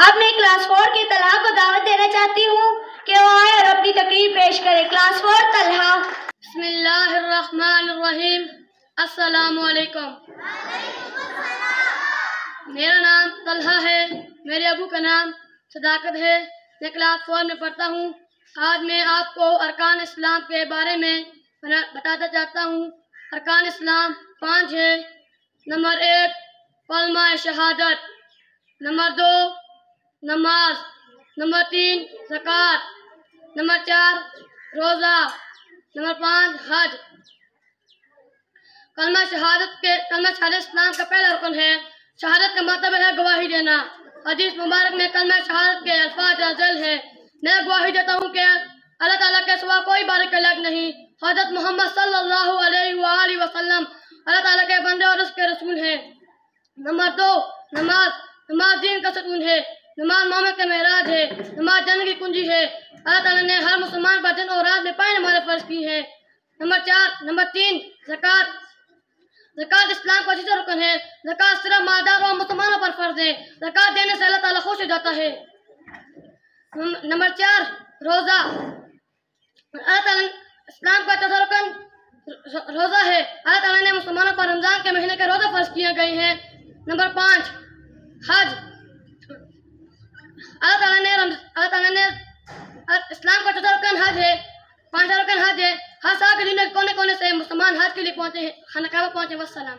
اب میں کلاس 4 کی طلحہ کو دعوت دینا چاہتی ہوں کہ وہ آئے اور اپنی تقریر پیش کرے. کلاس 4 طلحہ. بسم اللہ الرحمن الرحیم. السلام علیکم. میرا نام طلحہ ہے. میرے ابو کا نام صداقت ہے. میں کلاس 4 میں پڑھتا ہوں. آج میں آپ کو ارکان اسلام کے بارے میں بتانا چاہتا ہوں. ارکان اسلام 5 ہے. نمبر 1 کلمہ شہادت. نمبر 2 نماز. نمبر 3 زکوٰۃ. نمبر 4 روزہ. نمبر 5 حج. کلمہ شہادت اسلام کا پہلا رکن ہے. شہادت کا مطلب ہے گواہی دینا. حدیث مبارک میں کلمہ شہادت کے الفاظ افضل ہے. میں گواہی دیتا ہوں کہ اللہ تعالیٰ کے سوا کوئی بارک الگ نہیں. حضرت محمد صلی اللہ علیہ وآلہ وسلم اللہ تعالیٰ کے بندے اور اس کے رسول ہیں. نمبر 2 نماز. نماز دین کا ستون ہے. نماز مومن کا معراج ہے. نماز جنت کی کنجی ہے. اللہ تعالیٰ نے ہر مسلمان پر دن اور رات میں 5 نمازیں فرض کی ہیں. نمبر 3 زکوٰۃ. زکوٰۃ اسلام کا تیسرا رکن ہے. زکوٰۃ صرف مالداروں اور مسلمانوں پر فرض ہے. زکوٰۃ دینے سے اللہ تعالیٰ خوش ہو جاتا ہے. نمبر 4 روزہ. اللہ تعالیٰ اسلام کا چوتھا رکن روزہ ہے. اللہ تعالیٰ نے مسلمانوں پر رمضان کے مہینے کے روزے فرض کیے گئے ہیں. نمبر 5 حج. اللہ تعالیٰ نے اسلام کا چوتھا رکن حج ہے. 5واں رکن حج ہے. ہر سال کے دن کونے کونے سے مسلمان حج کے لیے پہنچے ہیں. خانہ کعبہ پہنچے. والسلام.